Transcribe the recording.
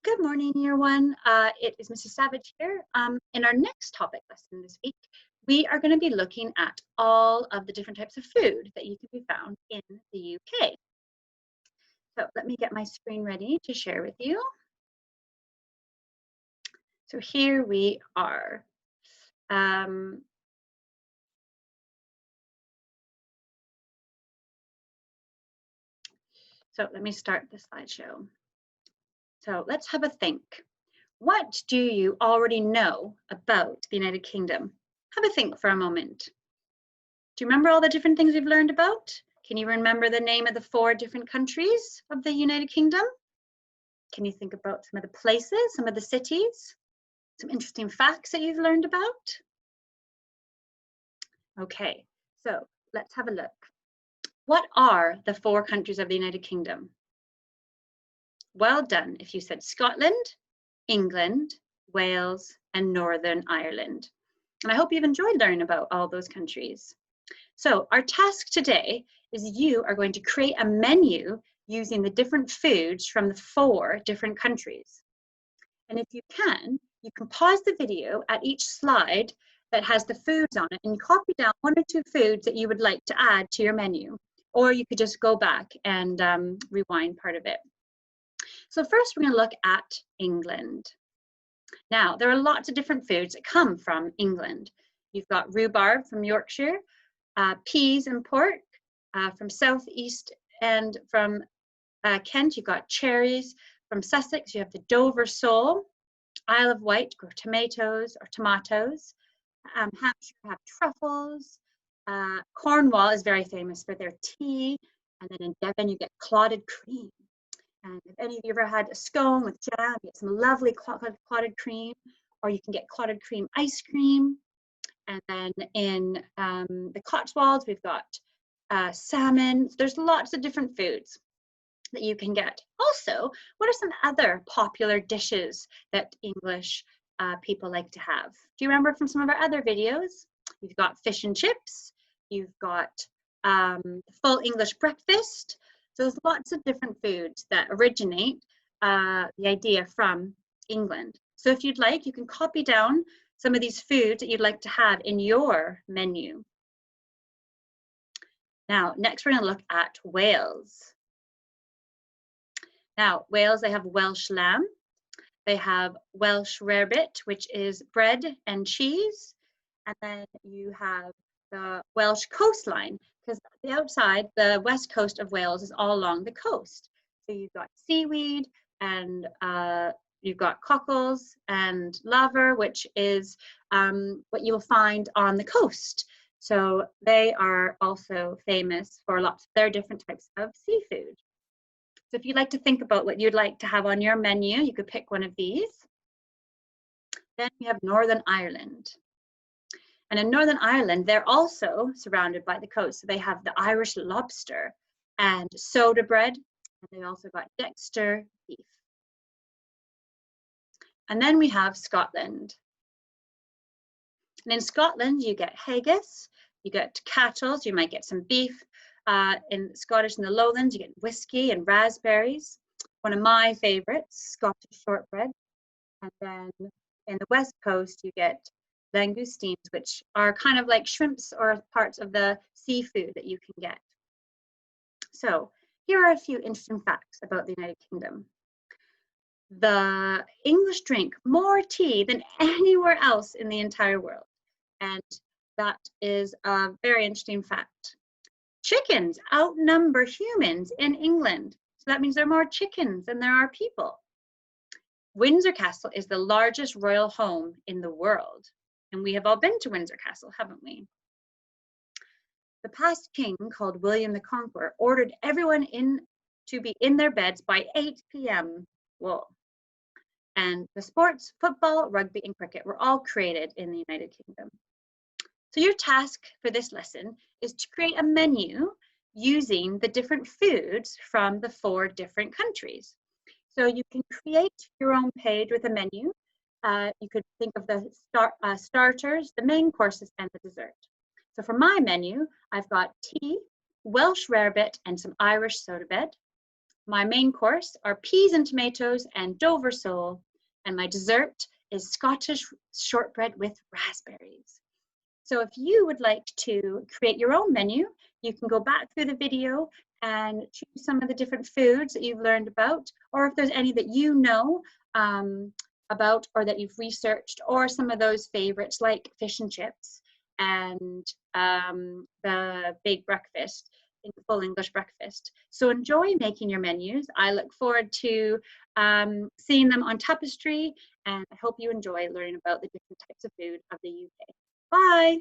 Good morning, year one. It is Mrs. Savage here. In our next topic lesson this week, we are going to be looking at all of the different types of food that you can be found in the UK. So let me get my screen ready to share with you. So here we are. So let me start the slideshow. So let's have a think. What do you already know about the United Kingdom? Have a think for a moment. Do you remember all the different things we've learned about? Can you remember the name of the 4 different countries of the United Kingdom? Can you think about some of the places, some of the cities, some interesting facts that you've learned about? Okay, so let's have a look. What are the 4 countries of the United Kingdom? Well done if you said Scotland, England, Wales, and Northern Ireland. And I hope you've enjoyed learning about all those countries. So our task today is you are going to create a menu using the different foods from the 4 different countries. And if you can pause the video at each slide that has the foods on it and copy down 1 or 2 foods that you would like to add to your menu. Or you could just go back and rewind part of it. So first we're going to look at England. Now, there are lots of different foods that come from England. You've got rhubarb from Yorkshire, peas and pork from southeast, and from Kent you've got cherries. From Sussex you have the Dover sole. Isle of Wight grow tomatoes. Hampshire have truffles. Cornwall is very famous for their tea, and then in Devon you get clotted cream. And if any of you ever had a scone with jam, you get some lovely clotted cream, or you can get clotted cream ice cream. And then in the Cotswolds, we've got salmon. There's lots of different foods that you can get. Also, what are some other popular dishes that English people like to have? Do you remember from some of our other videos? You've got fish and chips. You've got full English breakfast. So there's lots of different foods that originate the idea from England. So if you'd like, you can copy down some of these foods that you'd like to have in your menu. Now, next we're going to look at Wales. Now, Wales, they have Welsh lamb. They have Welsh rarebit, which is bread and cheese. And then you have the Welsh coastline, because the outside, the west coast of Wales is all along the coast. So you've got seaweed, and you've got cockles and laver, which is what you will find on the coast. So they are also famous for lots of their different types of seafood. So if you'd like to think about what you'd like to have on your menu, you could pick one of these. Then we have Northern Ireland. And in Northern Ireland, they're also surrounded by the coast. So they have the Irish lobster and soda bread, and they also got Dexter beef. And then we have Scotland. And in Scotland, you get haggis, you get cattles, you might get some beef. In Scottish in the Lowlands, you get whiskey and raspberries. One of my favorites, Scottish shortbread. And then in the West Coast, you get langoustines, which are kind of like shrimps or parts of the seafood that you can get. So here are a few interesting facts about the United Kingdom. The English drink more tea than anywhere else in the entire world. And that is a very interesting fact. Chickens outnumber humans in England. So that means there are more chickens than there are people. Windsor Castle is the largest royal home in the world. And we have all been to Windsor Castle, haven't we? The past king, called William the Conqueror, ordered everyone to be in their beds by 8 p.m. Whoa. And the sports, football, rugby, and cricket were all created in the United Kingdom. So your task for this lesson is to create a menu using the different foods from the 4 different countries. So you can create your own page with a menu. You could think of the starters, the main courses, and the dessert. So for my menu, I've got tea, Welsh rarebit, and some Irish soda bread. My main course are peas and tomatoes and Dover sole, and my dessert is Scottish shortbread with raspberries. So if you would like to create your own menu, you can go back through the video and choose some of the different foods that you've learned about, or if there's any that you know about or that you've researched, or some of those favorites like fish and chips and the big breakfast, in the full English breakfast. So enjoy making your menus. I look forward to seeing them on Tapestry, and I hope you enjoy learning about the different types of food of the UK. Bye.